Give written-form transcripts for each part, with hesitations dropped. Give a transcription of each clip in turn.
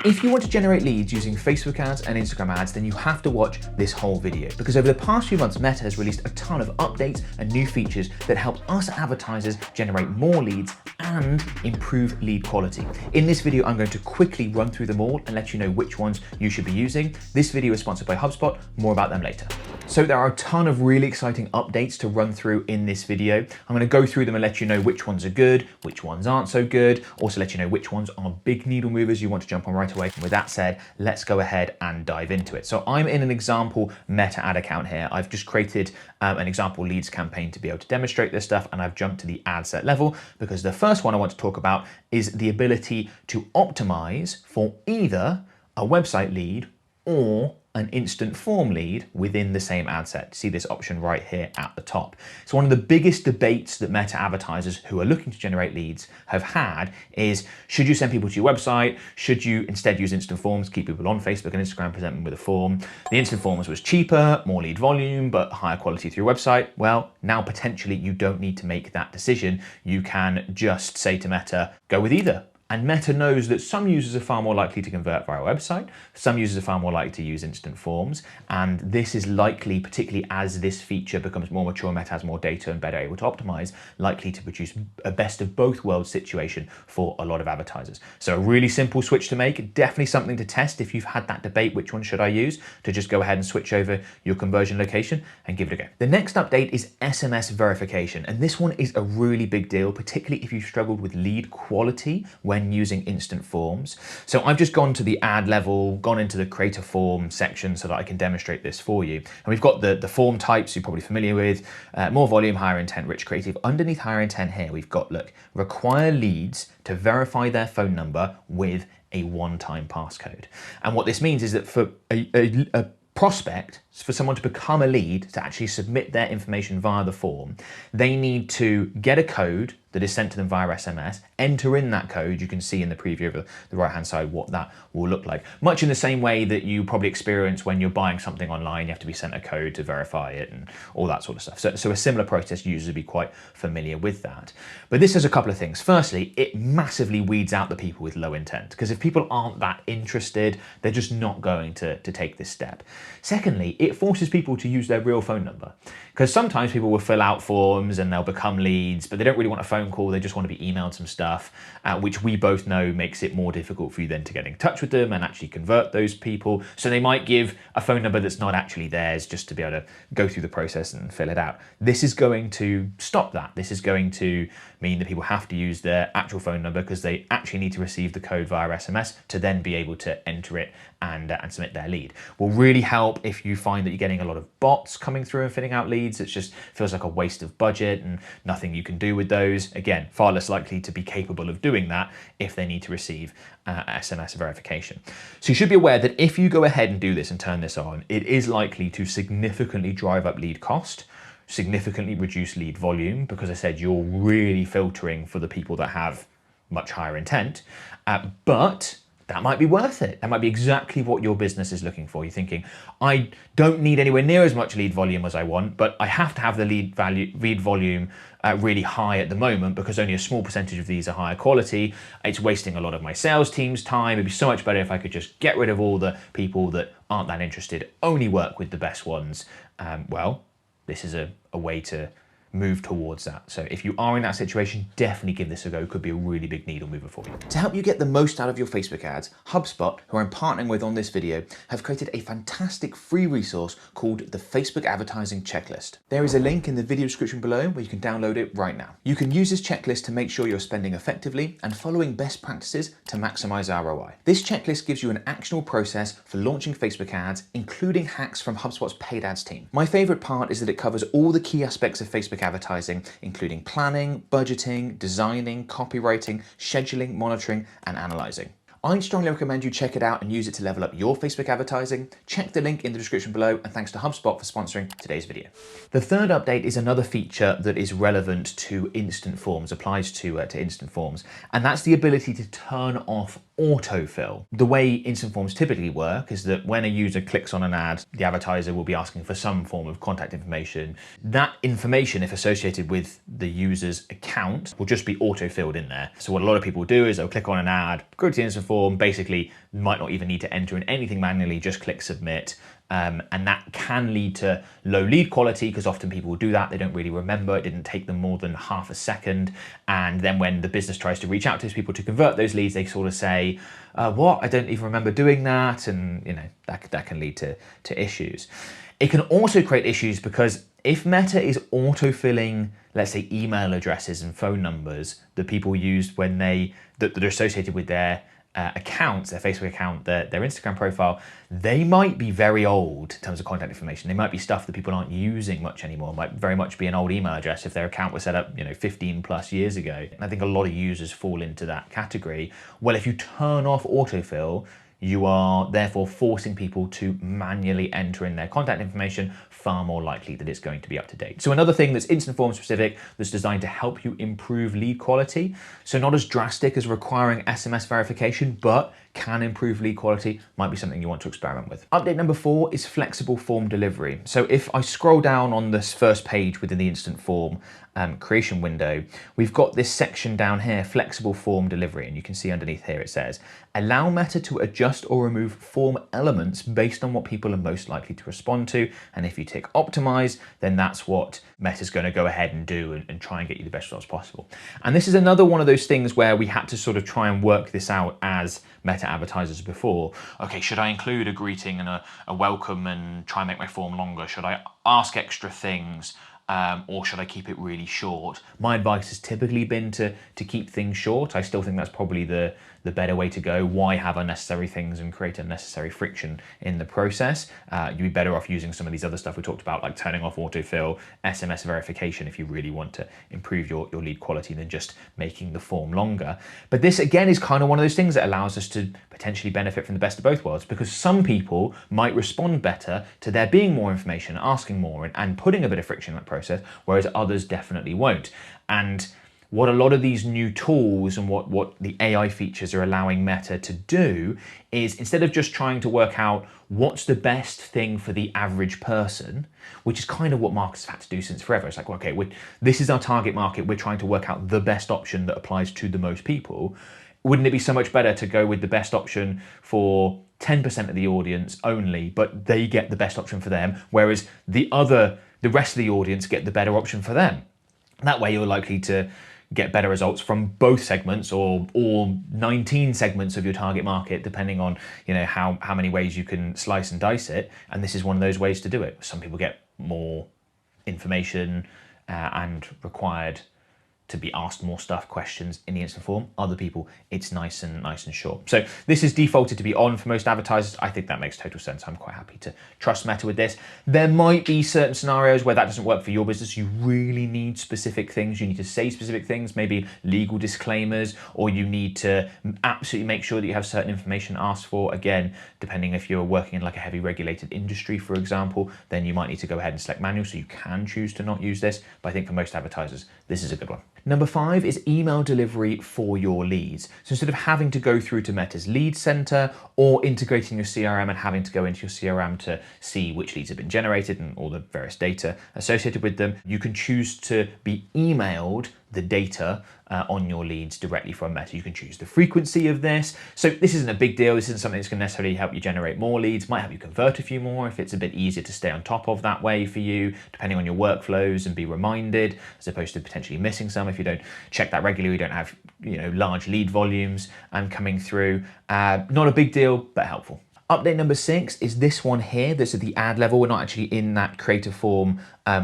If you want to generate leads using Facebook ads and Instagram ads, then you have to watch this whole video, because over the past few months, Meta has released a ton of updates and new features that help us advertisers generate more leads and improve lead quality. In this video, I'm going to quickly run through them all and let you know which ones you should be using. This video is sponsored by HubSpot, more about them later. So there are a ton of really exciting updates to run through in this video. I'm going to go through them and let you know which ones are good, which ones aren't so good, also let you know which ones are big needle movers you want to jump on right away. And with that said, let's go ahead and dive into it. So I'm in an example Meta ad account here. I've just created an example leads campaign to be able to demonstrate this stuff, and I've jumped to the ad set level because the first one I want to talk about is the ability to optimize for either a website lead or an instant form lead within the same ad set. See this option right here at the top. So one of the biggest debates that Meta advertisers who are looking to generate leads have had is, should you send people to your website? Should you instead use instant forms, keep people on Facebook and Instagram, present them with a form? The instant forms was cheaper, more lead volume, but higher quality through your website. Well, now potentially you don't need to make that decision. You can just say to Meta, go with either. And Meta knows that some users are far more likely to convert via a website, some users are far more likely to use instant forms, and this is likely, particularly as this feature becomes more mature, Meta has more data and better able to optimize, likely to produce a best of both worlds situation for a lot of advertisers. So a really simple switch to make, definitely something to test if you've had that debate, which one should I use, to just go ahead and switch over your conversion location and give it a go. The next update is SMS verification, and this one is a really big deal, particularly if you've struggled with lead quality when using instant forms. So I've just gone to the ad level, gone into the create a form section so that I can demonstrate this for you. And we've got the form types you're probably familiar with, more volume, higher intent, rich creative. Underneath higher intent here, we've got, look, require leads to verify their phone number with a one-time passcode. And what this means is that for a prospect, for someone to become a lead, to actually submit their information via the form, they need to get a code that is sent to them via SMS, enter in that code. You can see in the preview of the right-hand side what that will look like. Much in the same way that you probably experience when you're buying something online, you have to be sent a code to verify it and all that sort of stuff. So a similar process, users would be quite familiar with that. But this has a couple of things. Firstly, it massively weeds out the people with low intent, because if people aren't that interested, they're just not going to take this step. Secondly, it forces people to use their real phone number, because sometimes people will fill out forms and they'll become leads, but they don't really want a phone call, they just want to be emailed some stuff, which we both know makes it more difficult for you then to get in touch with them and actually convert those people. So they might give a phone number that's not actually theirs just to be able to go through the process and fill it out. This is going to stop that. This is going to mean that people have to use their actual phone number because they actually need to receive the code via SMS to then be able to enter it and submit their lead. Will really help if you find that you're getting a lot of bots coming through and filling out leads. It just feels like a waste of budget and nothing you can do with those. Again, far less likely to be capable of doing that if they need to receive SMS verification. So you should be aware that if you go ahead and do this and turn this on, it is likely to significantly drive up lead cost, significantly reduce lead volume, because I said you're really filtering for the people that have much higher intent, but that might be worth it. That might be exactly what your business is looking for. You're thinking, I don't need anywhere near as much lead volume as I want, but I have to have the lead volume really high at the moment because only a small percentage of these are higher quality. It's wasting a lot of my sales team's time. It'd be so much better if I could just get rid of all the people that aren't that interested, only work with the best ones. Well, this is a way to move towards that. So if you are in that situation, definitely give this a go. Could be a really big needle mover for you. To help you get the most out of your Facebook ads, HubSpot, who I'm partnering with on this video, have created a fantastic free resource called the Facebook Advertising Checklist. There is a link in the video description below where you can download it right now. You can use this checklist to make sure you're spending effectively and following best practices to maximize ROI. This checklist gives you an actionable process for launching Facebook ads, including hacks from HubSpot's paid ads team. My favorite part is that it covers all the key aspects of Facebook advertising, including planning, budgeting, designing, copywriting, scheduling, monitoring, and analyzing. I'd strongly recommend you check it out and use it to level up your Facebook advertising. Check the link in the description below, and thanks to HubSpot for sponsoring today's video. The third update is another feature that is relevant to instant forms, applies to instant forms, and that's the ability to turn off autofill. The way instant forms typically work is that when a user clicks on an ad, the advertiser will be asking for some form of contact information. That information, if associated with the user's account, will just be auto-filled in there. So what a lot of people do is they'll click on an ad, go to the instant form, basically might not even need to enter in anything manually, just click submit. And that can lead to low lead quality because often people will do that. They don't really remember. It didn't take them more than half a second. And then when the business tries to reach out to those people to convert those leads, they sort of say, what? I don't even remember doing that. And that can lead to issues. It can also create issues because if Meta is autofilling, let's say, email addresses and phone numbers that people use when that are associated with their accounts, their Facebook account, their Instagram profile, they might be very old in terms of contact information. They might be stuff that people aren't using much anymore. It might very much be an old email address if their account was set up 15 plus years ago. And I think a lot of users fall into that category. Well, if you turn off autofill, you are therefore forcing people to manually enter in their contact information, far more likely that it's going to be up to date. So another thing that's instant form specific that's designed to help you improve lead quality. So not as drastic as requiring SMS verification, but can improve lead quality, might be something you want to experiment with. Update number 4 is flexible form delivery. So if I scroll down on this first page within the instant form creation window, we've got this section down here, flexible form delivery, and you can see underneath here it says, allow Meta to adjust or remove form elements based on what people are most likely to respond to. And if you tick optimize, then that's what Meta's going to go ahead and do and try and get you the best results possible. And this is another one of those things where we had to sort of try and work this out as Meta advertisers before. Okay, should I include a greeting and a welcome and try and make my form longer? Should I ask extra things? Or should I keep it really short? My advice has typically been to keep things short. I still think that's probably the better way to go. Why have unnecessary things and create unnecessary friction in the process? You'd be better off using some of these other stuff we talked about, like turning off autofill, SMS verification if you really want to improve your lead quality than just making the form longer. But this again is kind of one of those things that allows us to potentially benefit from the best of both worlds, because some people might respond better to there being more information, asking more and putting a bit of friction in that process, whereas others definitely won't. And what a lot of these new tools and what the AI features are allowing Meta to do is, instead of just trying to work out what's the best thing for the average person, which is kind of what marketers have had to do since forever. It's like, okay, this is our target market. We're trying to work out the best option that applies to the most people. Wouldn't it be so much better to go with the best option for 10% of the audience only, but they get the best option for them, whereas the rest of the audience get the better option for them? That way you're likely to get better results from both segments or all 19 segments of your target market, depending on how many ways you can slice and dice it. And this is one of those ways to do it. Some people get more information and required to be asked more questions in the instant form. Other people, it's nice and short. So this is defaulted to be on for most advertisers. I think that makes total sense. I'm quite happy to trust Meta with this. There might be certain scenarios where that doesn't work for your business. You really need specific things. You need to say specific things, maybe legal disclaimers, or you need to absolutely make sure that you have certain information asked for. Again, depending if you're working in like a heavy regulated industry, for example, then you might need to go ahead and select manual, so you can choose to not use this. But I think for most advertisers, this is a good one. Number 5 is email delivery for your leads. So instead of having to go through to Meta's lead center or integrating your CRM and having to go into your CRM to see which leads have been generated and all the various data associated with them, you can choose to be emailed the data on your leads directly from Meta. You can choose the frequency of this. So this isn't a big deal. This isn't something that's going to necessarily help you generate more leads. Might help you convert a few more if it's a bit easier to stay on top of that way for you, depending on your workflows, and be reminded, as opposed to potentially missing some if you don't check that regularly. You don't have large lead volumes coming through. Not a big deal, but helpful. Update number 6 is this one here. This is the ad level. We're not actually in that creator form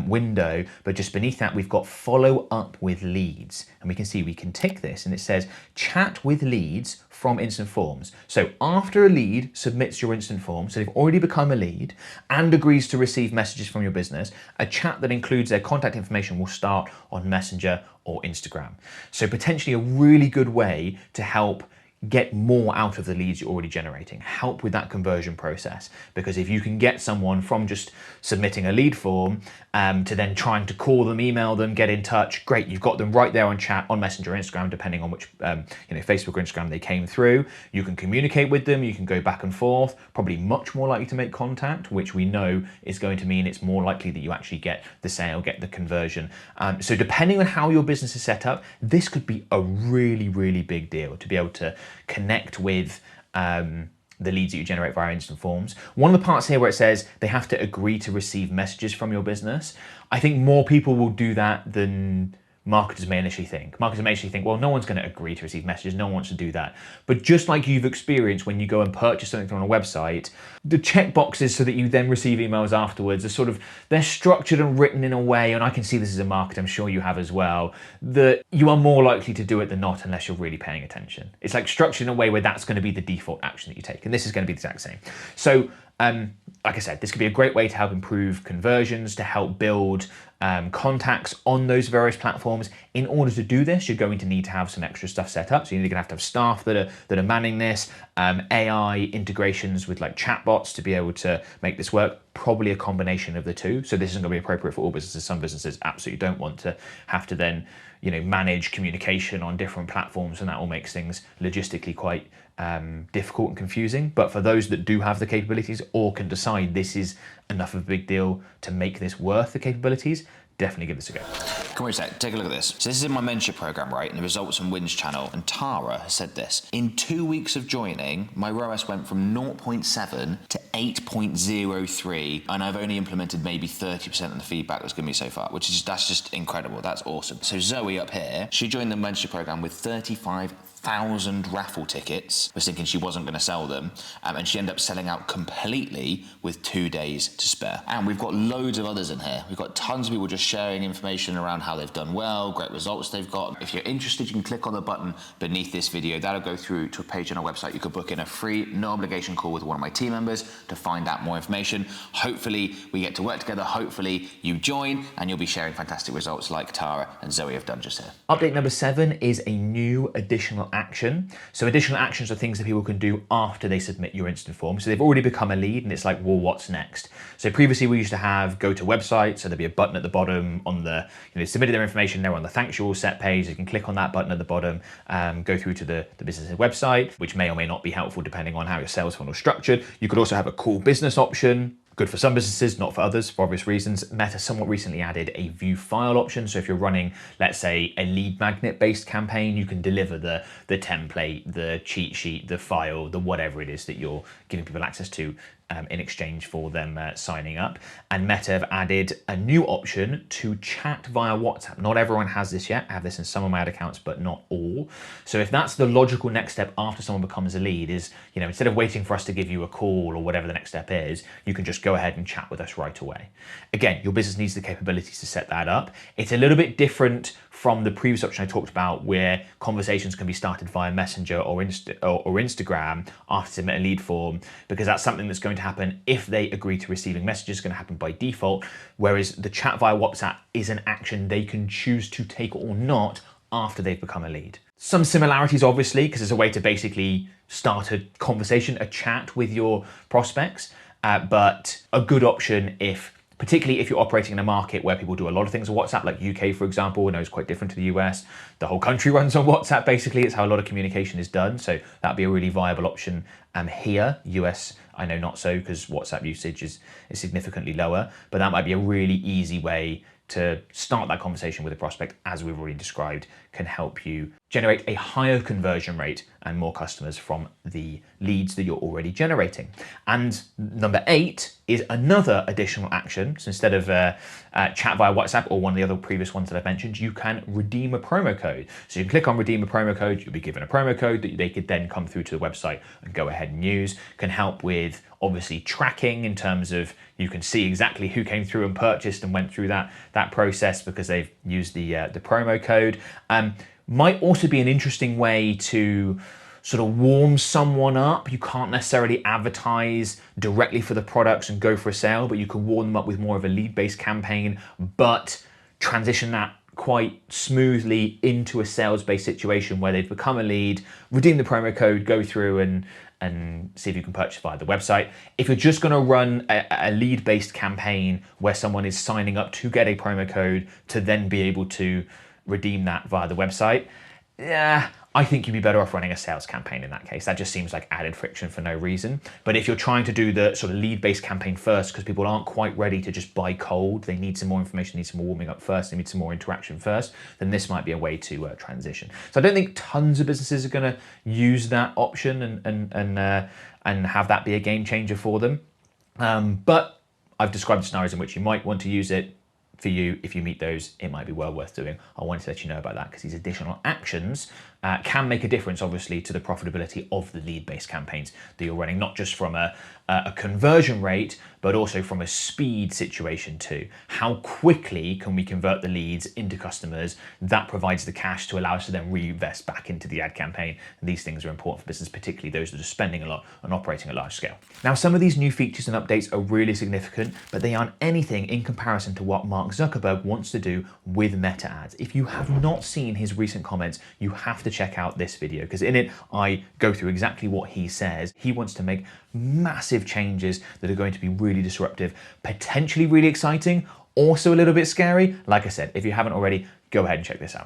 window, but just beneath that, we've got follow up with leads. And we can see we can tick this and it says chat with leads from instant forms. So after a lead submits your instant form, so they've already become a lead and agrees to receive messages from your business, a chat that includes their contact information will start on Messenger or Instagram. So potentially a really good way to help get more out of the leads you're already generating, help with that conversion process. Because if you can get someone from just submitting a lead form to then trying to call them, email them, get in touch, great, you've got them right there on chat, on Messenger or Instagram, depending on which Facebook or Instagram they came through. You can communicate with them, you can go back and forth, probably much more likely to make contact, which we know is going to mean it's more likely that you actually get the sale, get the conversion. So depending on how your business is set up, this could be a really, really big deal to be able to connect with the leads that you generate via instant forms. One of the parts here where it says they have to agree to receive messages from your business, I think more people will do that than marketers may initially think. Marketers may initially think, well, no one's going to agree to receive messages. No one wants to do that. But just like you've experienced when you go and purchase something from a website, the checkboxes so that you then receive emails afterwards are sort of, they're structured and written in a way, and I can see this as a marketer, I'm sure you have as well, that you are more likely to do it than not unless you're really paying attention. It's like structured in a way where that's going to be the default action that you take. And this is going to be the exact same. So, like I said, this could be a great way to help improve conversions, to help build contacts on those various platforms. In order to do this, you're going to need to have some extra stuff set up. So you're going to have to have staff that are manning this, AI integrations with like chatbots to be able to make this work, probably a combination of the two. So this isn't going to be appropriate for all businesses. Some businesses absolutely don't want to have to then, manage communication on different platforms, and that all makes things logistically quite difficult and confusing. But for those that do have the capabilities or can decide this is enough of a big deal to make this worth the capabilities, definitely give this a go. Come on a sec, take a look at this. So this is in my mentorship program, right? And the results and wins channel. And Tara has said this. In 2 weeks of joining, my ROAS went from 0.7 to 8.03. And I've only implemented maybe 30% of the feedback that's given me so far, that's just incredible. That's awesome. So Zoe up here, she joined the mentorship program with 35,000 raffle tickets. Was thinking she wasn't going to sell them, and she ended up selling out completely with 2 days to spare. And we've got loads of others in here. We've got tons of people just sharing information around how they've done well, great results they've got. If you're interested, you can click on the button beneath this video. That'll go through to a page on our website. You could book in a free, no obligation call with one of my team members to find out more information. Hopefully we get to work together. Hopefully you join and you'll be sharing fantastic results like Tara and Zoe have done just here. Update number 7 is a new additional action. So additional actions are things that people can do after they submit your instant form. So they've already become a lead and it's like, well, what's next? So previously we used to have go to website. So there'd be a button at the bottom on the, submitted their information, they're on the thanks you all set page. You can click on that button at the bottom, go through to the business's website, which may or may not be helpful depending on how your sales funnel is structured. You could also have a call business option. Good for some businesses, not for others, for obvious reasons. Meta somewhat recently added a view file option. So if you're running, let's say, a lead magnet-based campaign, you can deliver the template, the cheat sheet, the file, the whatever it is that you're giving people access to in exchange for them signing up. And Meta have added a new option to chat via WhatsApp. Not everyone has this yet. I have this in some of my ad accounts, but not all. So if that's the logical next step after someone becomes a lead is, instead of waiting for us to give you a call or whatever the next step is, you can just go ahead and chat with us right away. Again, your business needs the capabilities to set that up. It's a little bit different from the previous option I talked about where conversations can be started via Messenger or Instagram after submit a lead form, because that's something that's going to happen if they agree to receiving messages. It's going to happen by default, whereas the chat via WhatsApp is an action they can choose to take or not after they've become a lead. Some similarities, obviously, because it's a way to basically start a conversation, a chat with your prospects, but a good option particularly if you're operating in a market where people do a lot of things on WhatsApp, like UK, for example. I know it's quite different to the US. The whole country runs on WhatsApp, basically. It's how a lot of communication is done. So that'd be a really viable option here. US, I know not so, because WhatsApp usage is significantly lower, but that might be a really easy way to start that conversation with a prospect, as we've already described, can help you generate a higher conversion rate and more customers from the leads that you're already generating. And number 8 is another additional action. So instead of chat via WhatsApp or one of the other previous ones that I've mentioned, you can redeem a promo code. So you can click on redeem a promo code, you'll be given a promo code that they could then come through to the website and go ahead and use. Can help with obviously tracking in terms of you can see exactly who came through and purchased and went through that process because they've used the promo code. Might also be an interesting way to sort of warm someone up. You can't necessarily advertise directly for the products and go for a sale, but you can warm them up with more of a lead-based campaign, but transition that quite smoothly into a sales-based situation where they've become a lead, redeem the promo code, go through and see if you can purchase via the website. If you're just going to run a lead-based campaign where someone is signing up to get a promo code to then be able to redeem that via the website, I think you'd be better off running a sales campaign in that case. That just seems like added friction for no reason. But if you're trying to do the sort of lead-based campaign first because people aren't quite ready to just buy cold, they need some more information, need some more warming up first, they need some more interaction first, then this might be a way to transition. So I don't think tons of businesses are going to use that option and and have that be a game changer for them. But I've described scenarios in which you might want to use it. For you, if you meet those, it might be well worth doing. I wanted to let you know about that because these additional actions can make a difference, obviously, to the profitability of the lead-based campaigns that you're running, not just from a conversion rate, but also from a speed situation too. How quickly can we convert the leads into customers? That provides the cash to allow us to then reinvest back into the ad campaign. And these things are important for business, particularly those that are spending a lot and operating at large scale. Now, some of these new features and updates are really significant, but they aren't anything in comparison to what Mark Zuckerberg wants to do with Meta ads. If you have not seen his recent comments, you have to check out this video because in it, I go through exactly what he says. He wants to make massive changes that are going to be really disruptive, potentially really exciting, also a little bit scary. Like I said, if you haven't already, go ahead and check this out.